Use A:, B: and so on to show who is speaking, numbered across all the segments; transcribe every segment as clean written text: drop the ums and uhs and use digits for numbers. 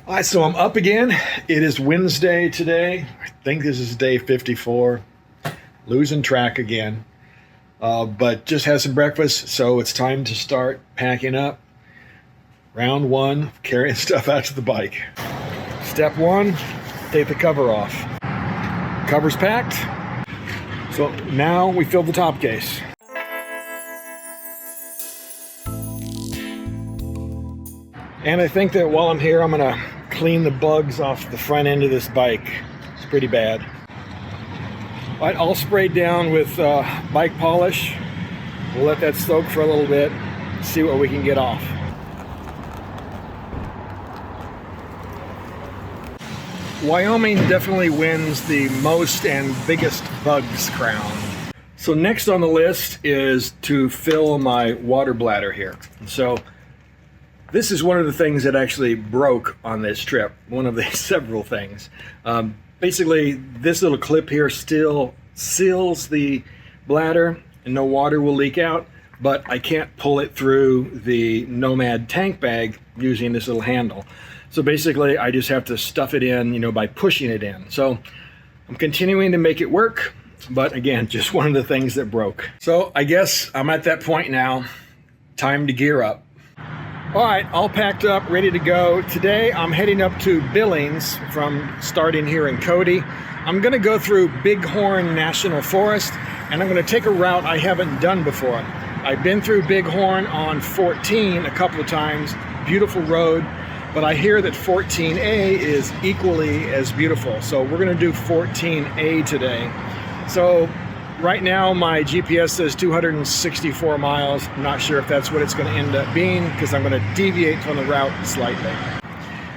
A: All right, so I'm up again. It is Wednesday today. I think this is day 54. Losing track again. But just had some breakfast, so it's time to start packing up. Round one, carrying stuff out to the bike. Step one, take the cover off. Cover's packed. So now we fill the top case. And I think that while I'm here, I'm gonna clean the bugs off the front end of this bike. It's pretty bad. All right, all sprayed down with bike polish. We'll let that soak for a little bit, see what we can get off. Wyoming definitely wins the most and biggest bugs crown. So next on the list is to fill my water bladder here. So this is one of the things that actually broke on this trip, one of the several things. Basically, this little clip here still seals the bladder and no water will leak out, but I can't pull it through the Nomad tank bag using this little handle. So basically, I just have to stuff it in, by pushing it in. So I'm continuing to make it work, but again, just one of the things that broke. So I guess I'm at that point now, time to gear up. All right, all packed up, ready to go. Today, I'm heading up to Billings from starting here in Cody. I'm gonna go through Bighorn National Forest, and I'm gonna take a route I haven't done before. I've been through Bighorn on 14 a couple of times, beautiful road, but I hear that 14A is equally as beautiful. So we're gonna do 14A today. So right now, my GPS says 264 miles. I'm not sure if that's what it's going to end up being because I'm going to deviate from the route slightly.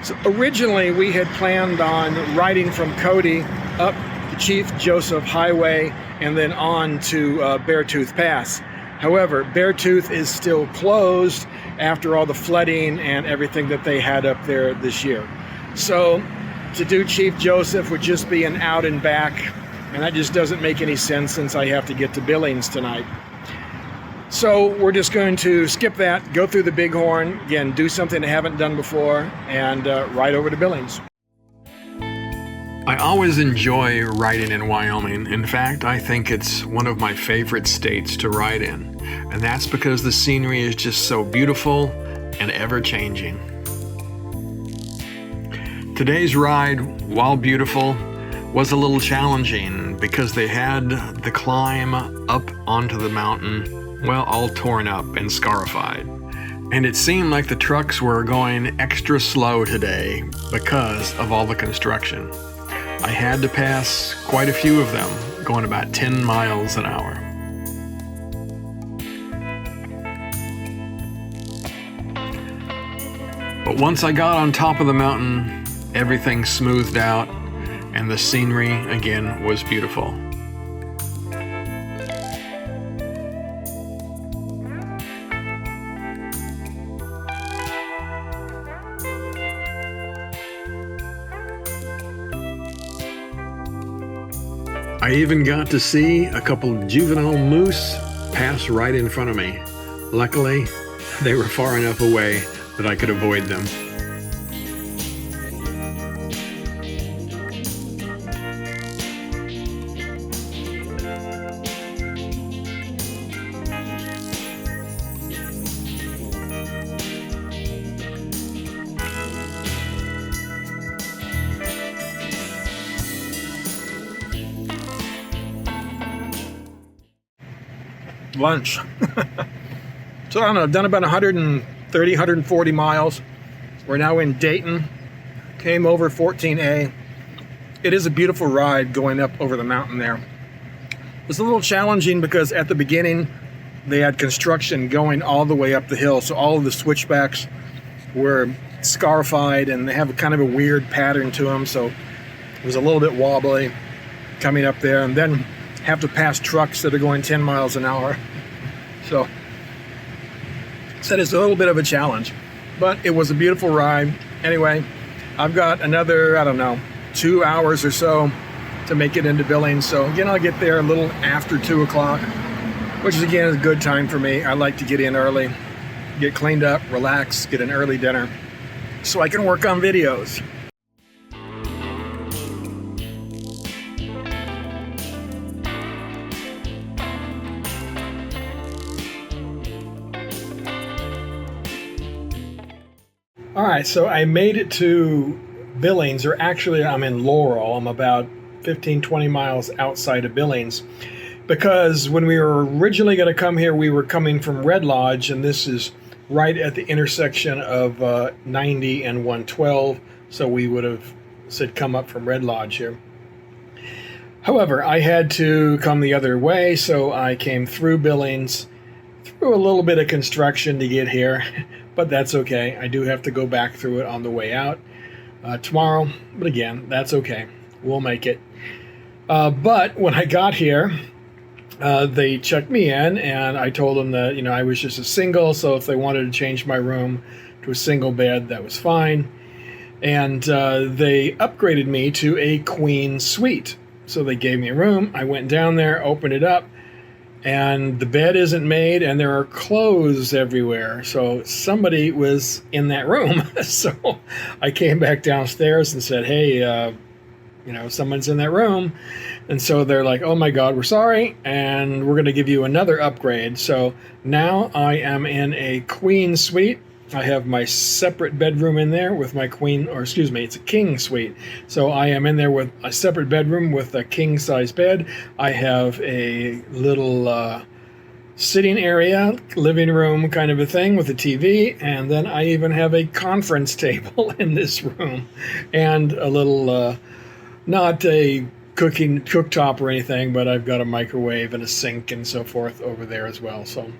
A: So originally, we had planned on riding from Cody up the Chief Joseph Highway and then on to Beartooth Pass. However, Beartooth is still closed after all the flooding and everything that they had up there this year. So to do Chief Joseph would just be an out and back. And that just doesn't make any sense since I have to get to Billings tonight. So we're just going to skip that, go through the Bighorn, again, do something I haven't done before, and ride over to Billings.
B: I always enjoy riding in Wyoming. In fact, I think it's one of my favorite states to ride in. And that's because the scenery is just so beautiful and ever-changing. Today's ride, while beautiful, was a little challenging because they had the climb up onto the mountain, well, all torn up and scarified. And it seemed like the trucks were going extra slow today because of all the construction. I had to pass quite a few of them, going about 10 miles an hour. But once I got on top of the mountain, everything smoothed out, and the scenery, again, was beautiful. I even got to see a couple juvenile moose pass right in front of me. Luckily, they were far enough away that I could avoid them.
A: Lunch. So I don't know, I've done about 130, 140 miles. We're now in Dayton. Came over 14A. It is a beautiful ride going up over the mountain there. It was a little challenging because at the beginning they had construction going all the way up the hill. So all of the switchbacks were scarified and they have kind of a weird pattern to them. So it was a little bit wobbly coming up there, and then have to pass trucks that are going 10 miles an hour. So that is a little bit of a challenge, but it was a beautiful ride. Anyway, I've got another, 2 hours or so to make it into Billings. So again, I'll get there a little after 2 o'clock, which is again a good time for me. I like to get in early, get cleaned up, relax, get an early dinner. so I can work on videos. All right, so I made it to Billings, or actually I'm in Laurel. I'm about 15, 20 miles outside of Billings, because when we were originally going to come here, we were coming from Red Lodge, and this is right at the intersection of 90 and 112, so we would have said come up from Red Lodge here. However, I had to come the other way, so I came through Billings, through a little bit of construction to get here, but that's okay. I do have to go back through it on the way out tomorrow, but again, that's okay. We'll make it. But when I got here, they checked me in, and I told them that, I was just a single, so if they wanted to change my room to a single bed, that was fine. And they upgraded me to a queen suite. So they gave me a room. I went down there, opened it up, and the bed isn't made, and there are clothes everywhere. So somebody was in that room. So I came back downstairs and said, hey, someone's in that room. And so they're like, oh my God, we're sorry, and we're going to give you another upgrade. So now I am in a queen suite. I have my separate bedroom in there with my it's a king suite. So I am in there with a separate bedroom with a king size bed. I have a little sitting area, living room kind of a thing with a TV. And then I even have a conference table in this room, and a little, not a cooktop or anything, but I've got a microwave and a sink and so forth over there as well. So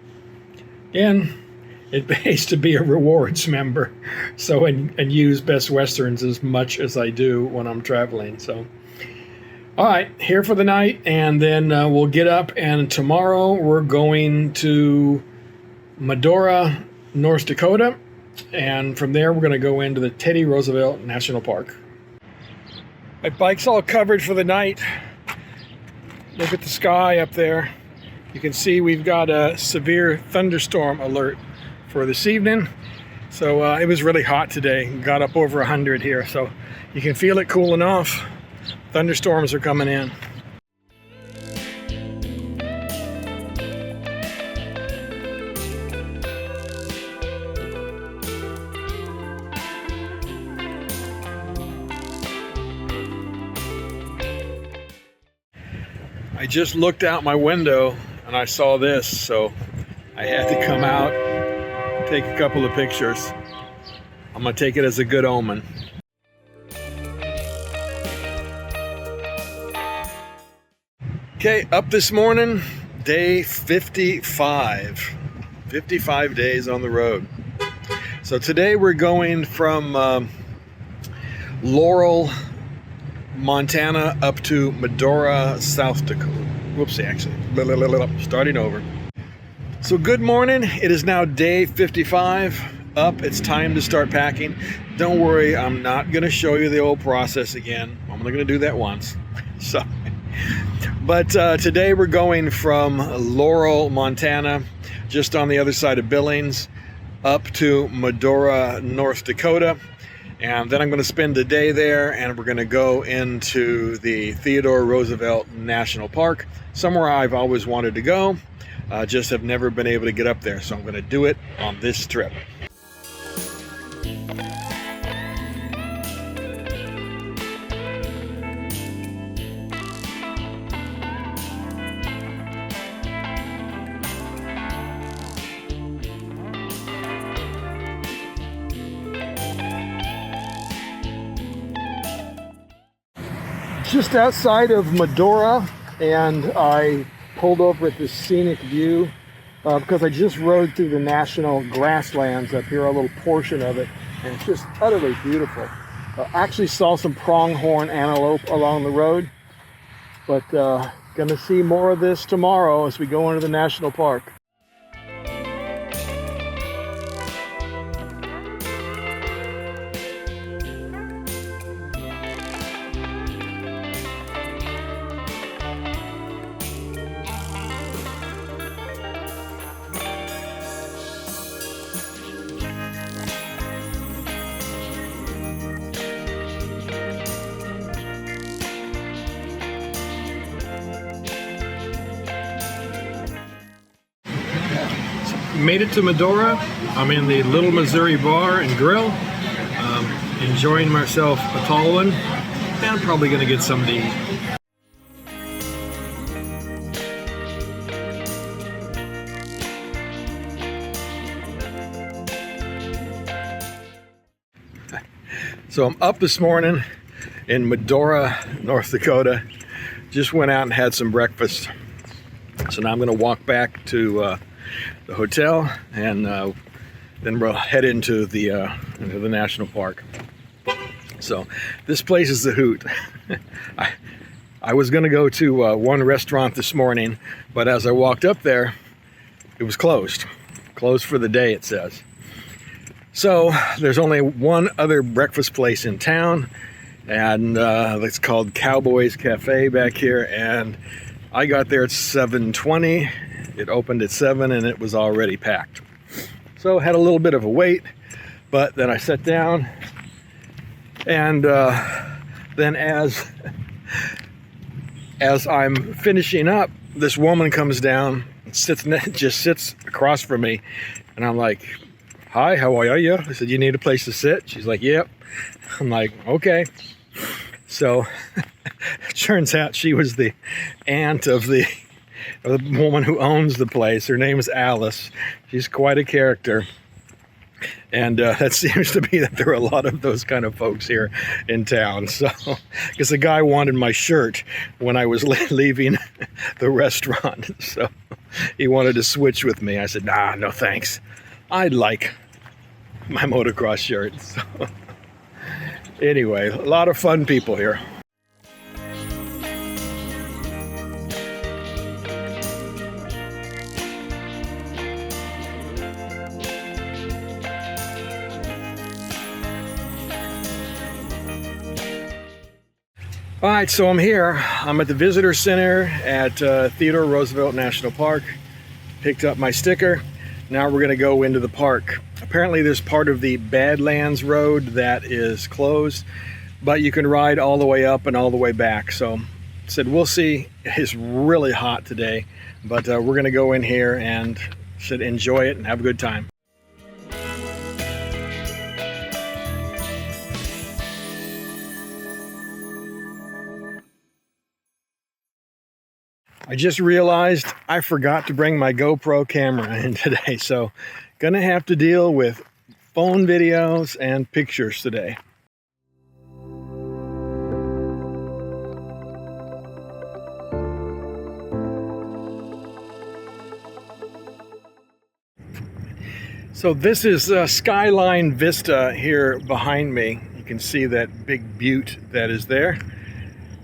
A: again, it pays to be a rewards member, so and use Best Westerns as much as I do when I'm traveling. So all right, here for the night, and then we'll get up, and tomorrow we're going to Medora, North Dakota, and from there we're going to go into the Theodore Roosevelt National Park. My bike's all covered for the night. Look at the sky up there. You can see we've got a severe thunderstorm alert for this evening. So it was really hot today. Got up over 100 here, so you can feel it cooling off. Thunderstorms are coming in. I just looked out my window and I saw this, so I had to come out, take a couple of pictures. I'm gonna take it as a good omen. Okay, up this morning, day 55. 55 days on the road. So today we're going from Laurel, Montana up to Medora, South Dakota. Whoopsie, actually. Starting over. So good morning. It is now day 55. Up. It's time to start packing. Don't worry, I'm not going to show you the whole process again. I'm only going to do that once. So, but today we're going from Laurel, Montana, just on the other side of Billings, up to Medora, North Dakota. And then I'm going to spend the day there, and we're going to go into the Theodore Roosevelt National Park, somewhere I've always wanted to go, just have never been able to get up there. So I'm going to do it on this trip. Just outside of Medora, and I pulled over at this scenic view because I just rode through the national grasslands up here, a little portion of it, and it's just utterly beautiful. Actually saw some pronghorn antelope along the road, but gonna see more of this tomorrow as we go into the national park. made it to Medora. I'm in the Little Missouri Bar and Grill, enjoying myself a tall one, and I'm probably going to get something to eat. So I'm up this morning in Medora, North Dakota. Just went out and had some breakfast. So now I'm going to walk back to the hotel, and then we'll head into the national park. So this place is the hoot. I was going to go to one restaurant this morning, but as I walked up there, it was closed. Closed for the day, it says. So there's only one other breakfast place in town, and it's called Cowboys Cafe back here, and I got there at 7:20. It opened at 7 and it was already packed. So had a little bit of a wait, but then I sat down, and then as I'm finishing up, this woman comes down and just sits across from me, and I'm like, "Hi, how are you?" I said, "You need a place to sit?" She's like, "Yep." I'm like, "Okay." So it turns out she was the aunt of the woman who owns the place. Her name is Alice. She's quite a character. And that seems to be that there are a lot of those kind of folks here in town. So, because the guy wanted my shirt when I was leaving the restaurant. So he wanted to switch with me. I said, "Nah, no thanks. I'd like my motocross shirt." So anyway, a lot of fun people here. All right, so I'm here. I'm at the visitor center at Theodore Roosevelt National Park. Picked up my sticker. Now we're gonna go into the park. Apparently there's part of the Badlands Road that is closed, but you can ride all the way up and all the way back. So said we'll see. It's really hot today, but we're gonna go in here and should enjoy it and have a good time. I just realized I forgot to bring my GoPro camera in today, so gonna have to deal with phone videos and pictures today. So this is Skyline Vista here behind me. You can see that big butte that is there.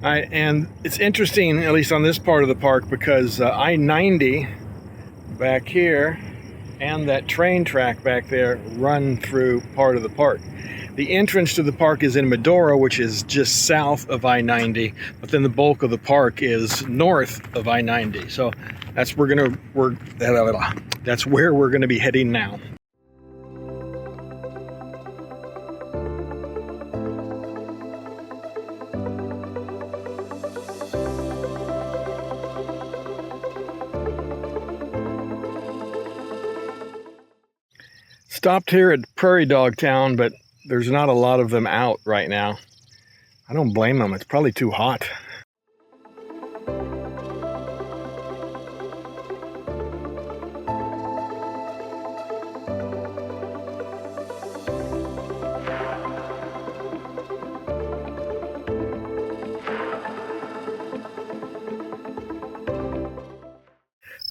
A: And it's interesting, at least on this part of the park, because I-90 back here and that train track back there run through part of the park. The entrance to the park is in Medora, which is just south of I-90, but then the bulk of the park is north of I-90. So that's where we're gonna be heading now. Stopped here at Prairie Dog Town, but there's not a lot of them out right now. I don't blame them. It's probably too hot.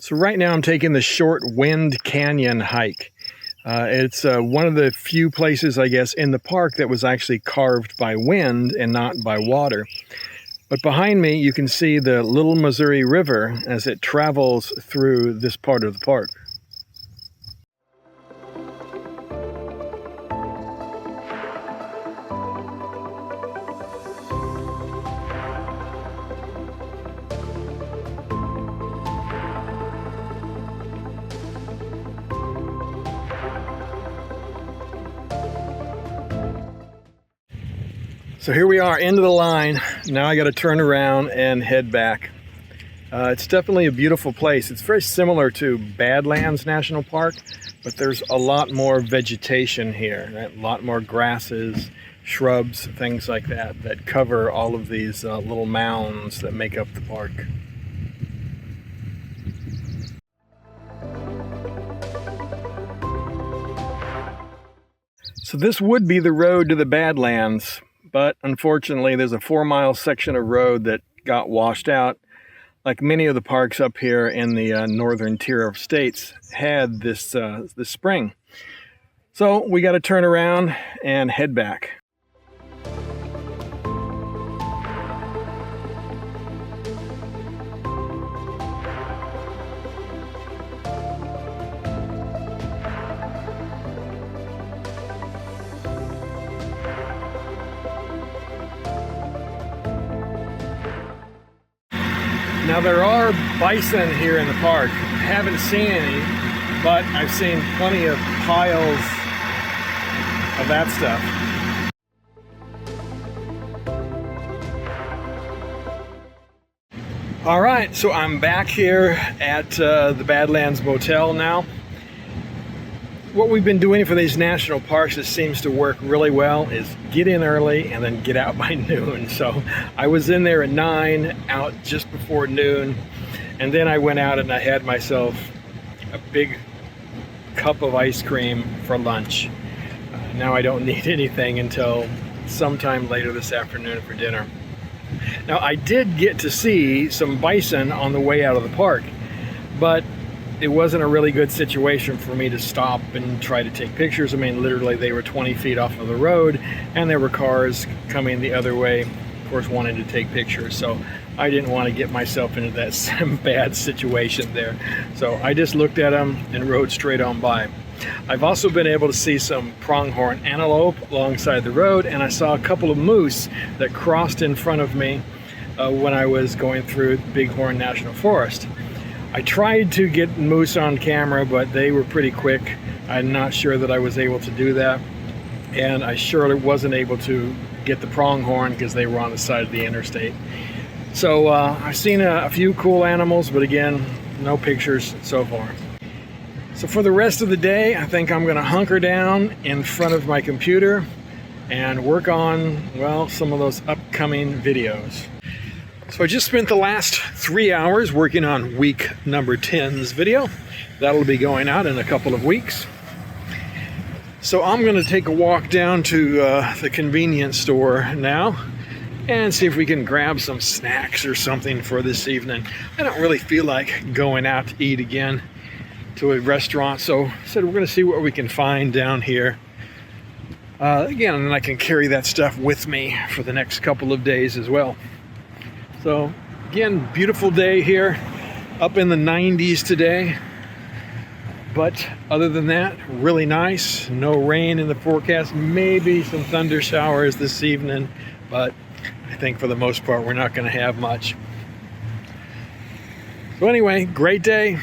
A: So right now I'm taking the Short Wind Canyon hike. It's one of the few places, I guess, in the park that was actually carved by wind and not by water. But behind me, you can see the Little Missouri River as it travels through this part of the park. So here we are, end of the line. Now I got to turn around and head back. It's definitely a beautiful place. It's very similar to Badlands National Park, but there's a lot more vegetation here, right? A lot more grasses, shrubs, things like that, that cover all of these little mounds that make up the park. So this would be the road to the Badlands, but unfortunately there's a 4-mile section of road that got washed out. Like many of the parks up here in the northern tier of states had this spring. So we got to turn around and head back. Now there are bison here in the park. Haven't seen any, but I've seen plenty of piles of that stuff. All right, so I'm back here at the Badlands Motel now. What we've been doing for these national parks that seems to work really well is get in early and then get out by noon. So I was in there at 9, out just before noon, and then I went out and I had myself a big cup of ice cream for lunch. Now I don't need anything until sometime later this afternoon for dinner. Now I did get to see some bison on the way out of the park, but it wasn't a really good situation for me to stop and try to take pictures. I mean, literally they were 20 feet off of the road and there were cars coming the other way, of course, wanting to take pictures. So I didn't want to get myself into that bad situation there. So I just looked at them and rode straight on by. I've also been able to see some pronghorn antelope alongside the road, and I saw a couple of moose that crossed in front of me when I was going through Bighorn National Forest. I tried to get moose on camera, but they were pretty quick. I'm not sure that I was able to do that. And I surely wasn't able to get the pronghorn because they were on the side of the interstate. So I've seen a few cool animals, but again, no pictures so far. So for the rest of the day, I think I'm gonna hunker down in front of my computer and work on, well, some of those upcoming videos. So I just spent the last 3 hours working on week number 10's video. That'll be going out in a couple of weeks. So I'm going to take a walk down to the convenience store now and see if we can grab some snacks or something for this evening. I don't really feel like going out to eat again to a restaurant, so I said we're going to see what we can find down here. Again, and I can carry that stuff with me for the next couple of days as well. So again, beautiful day here, up in the 90s today. But other than that, really nice. No rain in the forecast, maybe some thunder showers this evening, but I think for the most part we're not going to have much. So anyway, great day.